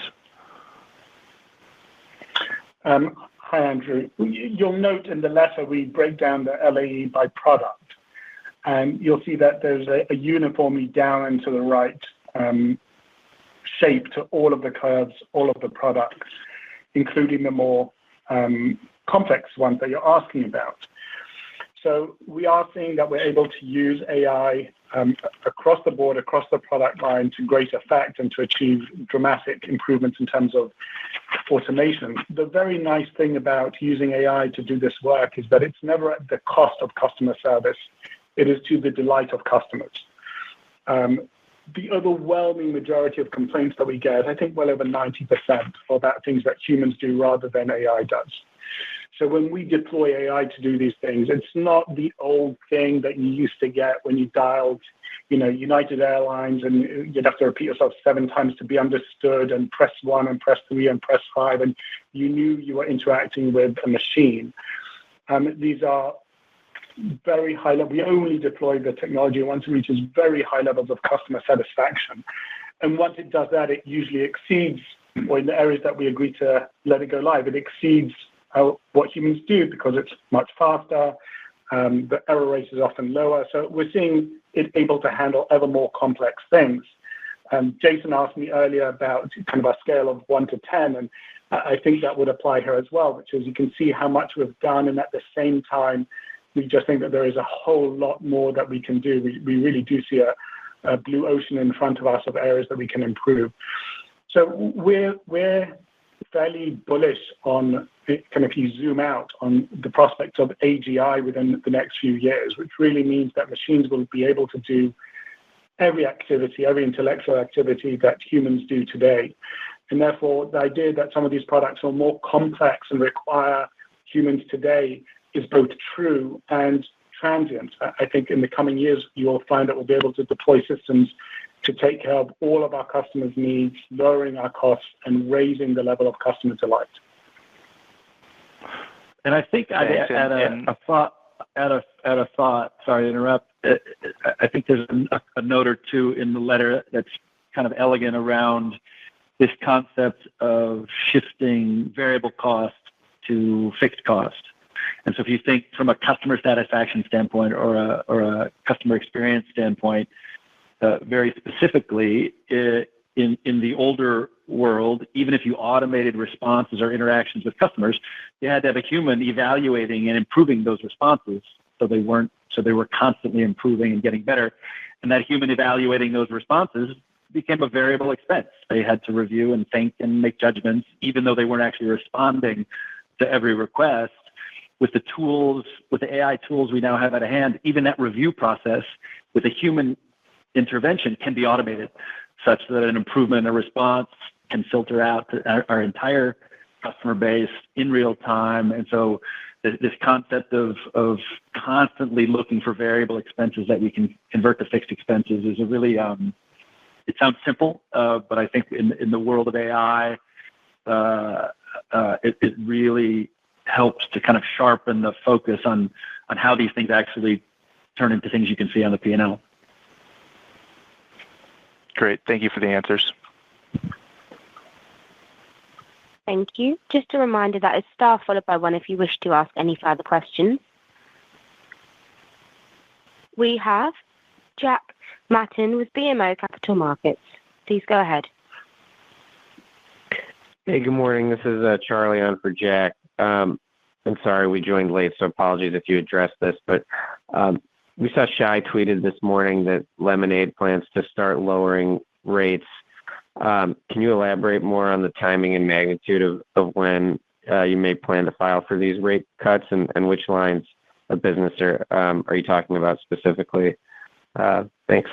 Hi, Andrew. You'll note in the letter we break down the LAE by product, and you'll see that there's a uniformly down and to the right shape to all of the curves, all of the products, including the more complex ones that you're asking about. So we are seeing that we're able to use AI across the board, across the product line to great effect and to achieve dramatic improvements in terms of automation. The very nice thing about using AI to do this work is that it's never at the cost of customer service. It is to the delight of customers. The overwhelming majority of complaints that we get, I think well over 90%, are about things that humans do rather than AI does. So when we deploy AI to do these things, it's not the old thing that you used to get when you dialed, United Airlines, and you'd have to repeat yourself 7 times to be understood, and press 1 and press 3 and press 5, and you knew you were interacting with a machine. These are very high level. We only deploy the technology once it reaches very high levels of customer satisfaction. And once it does that, it usually exceeds, or in the areas that we agree to let it go live, it exceeds what humans do because it's much faster. The error rate is often lower. So we're seeing it able to handle ever more complex things. Jason asked me earlier about kind of a scale of 1 to 10, and I think that would apply here as well, which is you can see how much we've done, and at the same time, we just think that there is a whole lot more that we can do. We really do see a blue ocean in front of us of areas that we can improve. So we're fairly bullish on, kind of if you zoom out, on the prospects of AGI within the next few years, which really means that machines will be able to do every activity, every intellectual activity that humans do today. And therefore, the idea that some of these products are more complex and require humans today is both true and transient. I think in the coming years, you will find that we'll be able to deploy systems to take care of all of our customers' needs, lowering our costs, and raising the level of customer delight. And I think I'd add a thought. Sorry to interrupt. I think there's a note or two in the letter that's kind of elegant around this concept of shifting variable cost to fixed cost. And so if you think from a customer satisfaction standpoint or a customer experience standpoint, very specifically in the older world, even if you automated responses or interactions with customers, you had to have a human evaluating and improving those responses so they were constantly improving and getting better. And that human evaluating those responses became a variable expense. They had to review and think and make judgments, even though they weren't actually responding to every request. With the tools, with the AI tools we now have at hand, even that review process with a human intervention can be automated such that an improvement, a response can filter out to our entire customer base in real time. And so this concept of constantly looking for variable expenses that we can convert to fixed expenses is a really, it sounds simple, but I think in the world of AI, it really helps to kind of sharpen the focus on how these things actually turn into things you can see on the P&L. Great. Thank you for the answers. Thank you. Just a reminder that is star followed by 1 if you wish to ask any further questions. We have Jack Matten with BMO Capital Markets. Please go ahead. Hey, good morning. This is Charlie on for Jack. I'm sorry we joined late, so apologies if you addressed this, but we saw Shai tweeted this morning that Lemonade plans to start lowering rates. Can you elaborate more on the timing and magnitude of when you may plan to file for these rate cuts, and which lines of business are you talking about specifically? Thanks.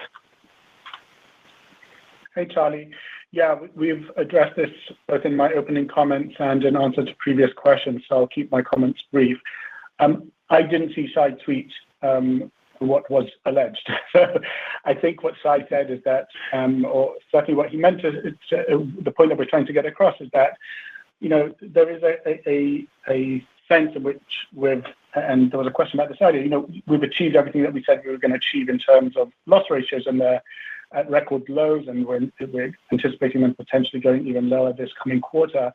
Hey, Charlie. Yeah, we've addressed this both in my opening comments and in answer to previous questions, so I'll keep my comments brief. I didn't see Shai tweet what was alleged. So I think what Shai said is that, or certainly what he meant to, the point that we're trying to get across is that, there is a sense in which and there was a question about this earlier, we've achieved everything that we said we were going to achieve in terms of loss ratios, and they're at record lows, and we're anticipating them potentially going even lower this coming quarter.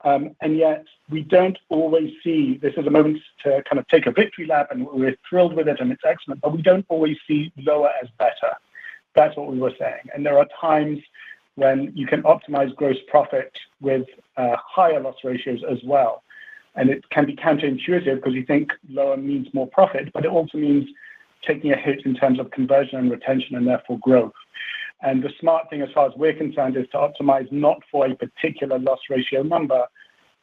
And yet we don't always see, this is a moment to kind of take a victory lap, and we're thrilled with it and it's excellent, but we don't always see lower as better. That's what we were saying. And there are times when you can optimize gross profit with higher loss ratios as well. And it can be counterintuitive because you think lower means more profit, but it also means taking a hit in terms of conversion and retention and therefore growth. And the smart thing as far as we're concerned is to optimize not for a particular loss ratio number,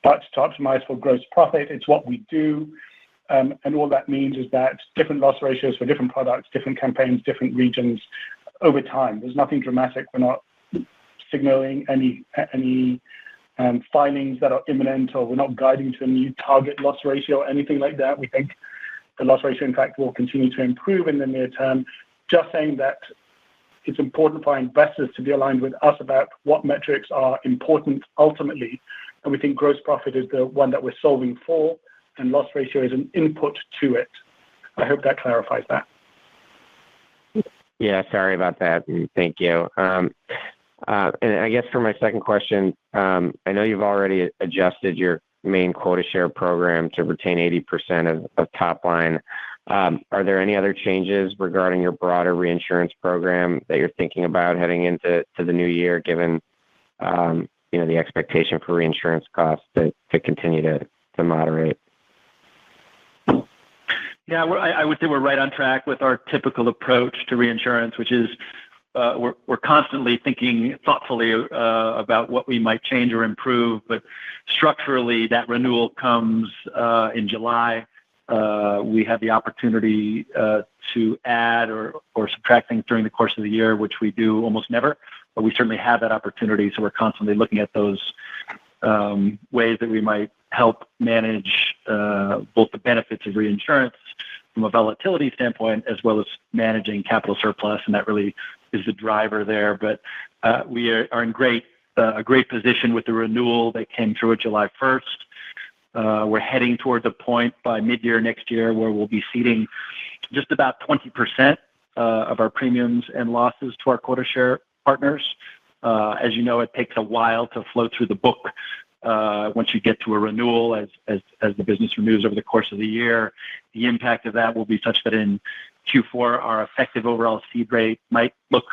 but to optimize for gross profit. It's what we do. And all that means is that different loss ratios for different products, different campaigns, different regions over time. There's nothing dramatic. We're not signaling any filings that are imminent, or we're not guiding to a new target loss ratio or anything like that. We think the loss ratio, in fact, will continue to improve in the near term. Just saying that it's important for our investors to be aligned with us about what metrics are important ultimately. And we think gross profit is the one that we're solving for, and loss ratio is an input to it. I hope that clarifies that. Yeah, sorry about that. Thank you. And I guess for my second question, I know you've already adjusted your main quota share program to retain 80% of top line. Are there any other changes regarding your broader reinsurance program that you're thinking about heading into the new year, given the expectation for reinsurance costs to continue to moderate? Yeah, I would say we're right on track with our typical approach to reinsurance, which is we're constantly thinking thoughtfully about what we might change or improve, but structurally that renewal comes in July. We have the opportunity to add or subtract things during the course of the year, which we do almost never, but we certainly have that opportunity. So we're constantly looking at those ways that we might help manage both the benefits of reinsurance from a volatility standpoint, as well as managing capital surplus, and that really is the driver there. But we are in a great position with the renewal that came through at July 1st. We're heading towards a point by mid-year next year where we'll be ceding just about 20% of our premiums and losses to our quota share partners. As you know, it takes a while to flow through the book once you get to a renewal, as the business renews over the course of the year. The impact of that will be such that in Q4, our effective overall cede rate might look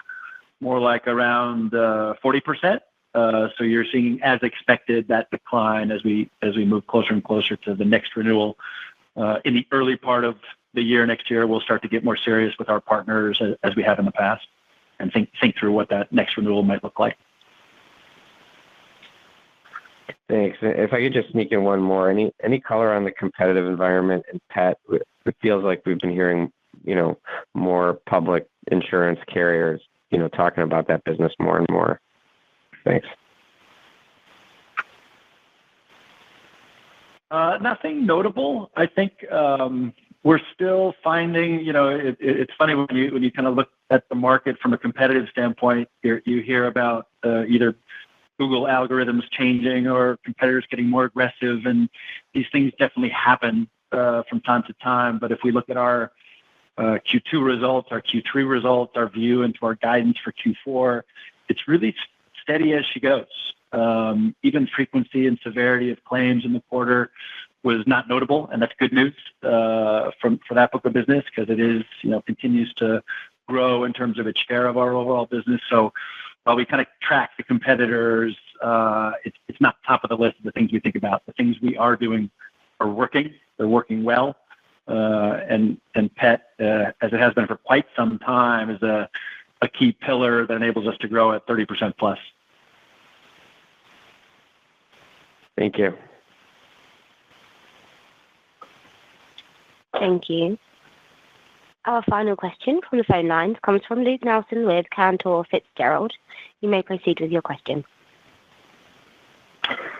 more like around 40%. So you're seeing, as expected, that decline as we move closer and closer to the next renewal. In the early part of the year next year, we'll start to get more serious with our partners as we have in the past, and think through what that next renewal might look like. Thanks. If I could just sneak in one more, any color on the competitive environment in pet? It feels like we've been hearing, more public insurance carriers, talking about that business more and more. Thanks. Nothing notable. I think we're still finding, it's funny when you kind of look at the market from a competitive standpoint, you hear about either Google algorithms changing or competitors getting more aggressive, and these things definitely happen from time to time. But if we look at our Q2 results, our Q3 results, our view into our guidance for Q4, it's really steady as she goes. Even frequency and severity of claims in the quarter was not notable, and that's good news for that book of business, because it is, continues to grow in terms of its share of our overall business. So while we kind of track the competitors, it's not top of the list of the things we think about. The things we are doing are working. They're working well. and pet, as it has been for quite some time, is a key pillar that enables us to grow at 30% plus. Thank you. Thank you. Our final question from the phone lines comes from Luke Nelson with Cantor Fitzgerald. You may proceed with your question.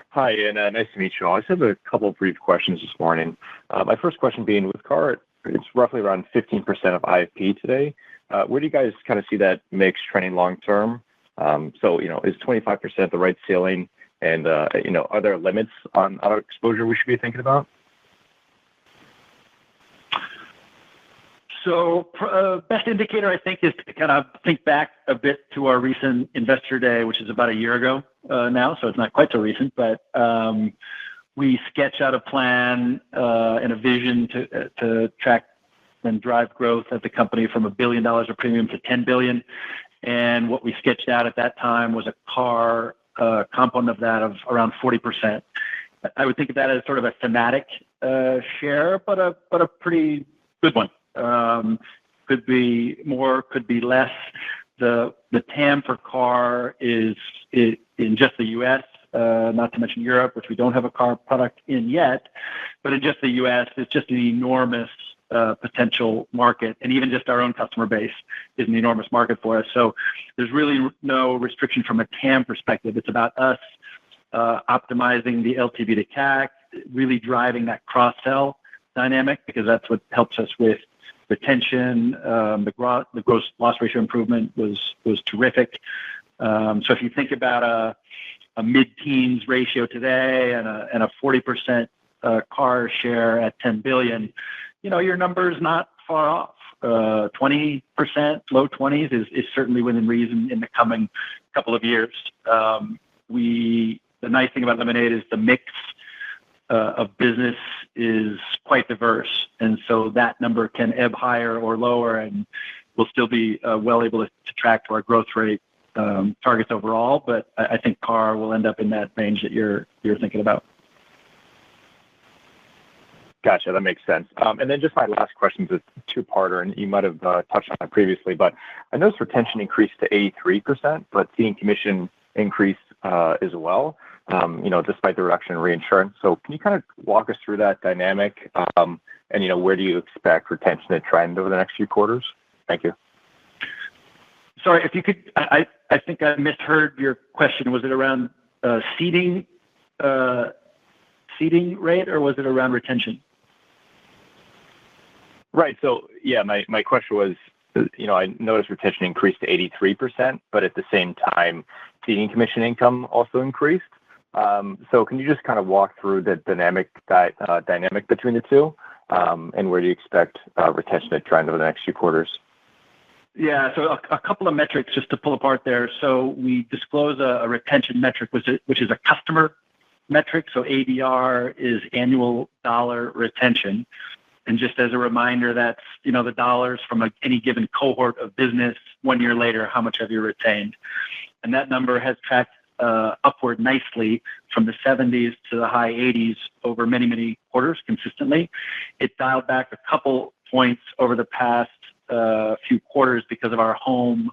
Hi, and nice to meet you all. I just have a couple of brief questions this morning. My first question being, with car, it's roughly around 15% of IFP today. Where do you guys kind of see that mix trending long term? So, is 25% the right ceiling? And, are there limits on our exposure we should be thinking about? So best indicator, I think, is to kind of think back a bit to our recent investor day, which is about a year ago now. So it's not quite so recent, but we sketch out a plan and a vision to track and drive growth at the company from $1 billion of premium to $10 billion. And what we sketched out at that time was a car component of that of around 40%. I would think of that as sort of a thematic share, but a pretty good one. Could be more, could be less. The TAM for car is in just the U.S., not to mention Europe, which we don't have a car product in yet, but in just the U.S., it's just an enormous potential market. And even just our own customer base is an enormous market for us. So there's really no restriction from a TAM perspective. It's about us optimizing the LTV to CAC, really driving that cross-sell dynamic, because that's what helps us with retention. The gross loss ratio improvement was terrific. So if you think about a mid-teens ratio today and a 40% car share at $10 billion, your number is not far off. 20%, low 20s is certainly within reason in the coming couple of years. The nice thing about Lemonade is the mix of business is quite diverse. And so that number can ebb higher or lower, and we'll still be well able to track to our growth rate targets overall. But I think car will end up in that range that you're thinking about. Gotcha. That makes sense. And then just my last question is a two-parter, and you might have touched on it previously, but I noticed retention increased to 83%, but ceding commission increased as well, despite the reduction in reinsurance. So can you kind of walk us through that dynamic? And, where do you expect retention to trend over the next few quarters? Thank you. Sorry, if you could, I think I misheard your question. Was it around ceding rate, or was it around retention? Right. So, yeah, my question was, I noticed retention increased to 83%, but at the same time, ceding commission income also increased. So can you just kind of walk through the dynamic between the two, and where do you expect retention to trend over the next few quarters? Yeah, so a couple of metrics just to pull apart there. So we disclose a retention metric, which is a customer metric. So ADR is annual dollar retention. And just as a reminder, that's, the dollars from any given cohort of business 1 year later, how much have you retained? And that number has tracked upward nicely from the 70s to the high 80s over many, many quarters consistently. It dialed back a couple points over the past few quarters because of our home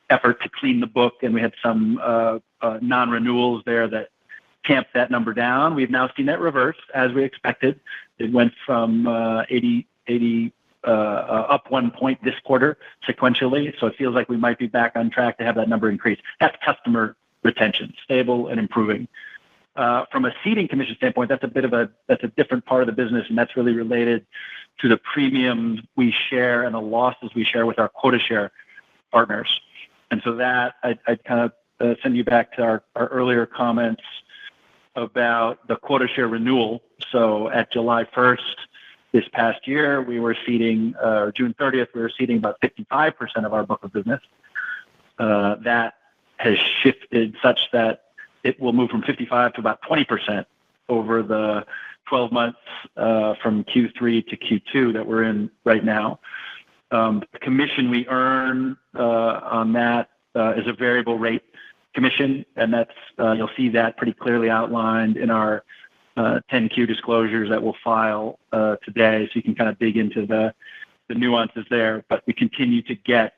effort to clean the book, and we had some non-renewals there that tamped that number down. We've now seen that reverse, as we expected. It went from 80 up 1 point this quarter sequentially, so it feels like we might be back on track to have that number increase. That's customer retention, stable and improving. From a ceding commission standpoint, that's a different part of the business, and that's really related to the premiums we share and the losses we share with our quota share partners. And so that I'd kind of send you back to our earlier comments about the quota share renewal. So at July 1st this past year, we were ceding, or June 30th, we were ceding about 55% of our book of business. That has shifted such that it will move from 55 to about 20% over the 12 months from Q3 to Q2 that we're in right now. The commission we earn on that is a variable rate commission, and that's you'll see that pretty clearly outlined in our 10Q disclosures that we'll file today, so you can kind of dig into the nuances there. But we continue to get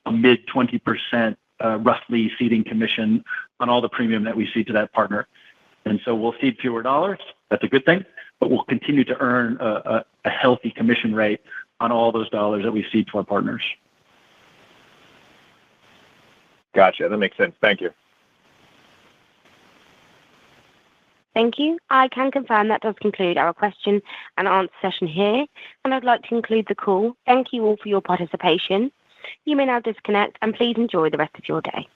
a mid 20% roughly ceding commission on all the premium that we cede to that partner. And so we'll cede fewer dollars. That's a good thing, but we'll continue to earn a healthy commission rate on all those dollars that we cede to our partners. Gotcha. That makes sense. Thank you. Thank you. I can confirm that does conclude our question and answer session here, and I'd like to conclude the call. Thank you all for your participation. You may now disconnect, and please enjoy the rest of your day.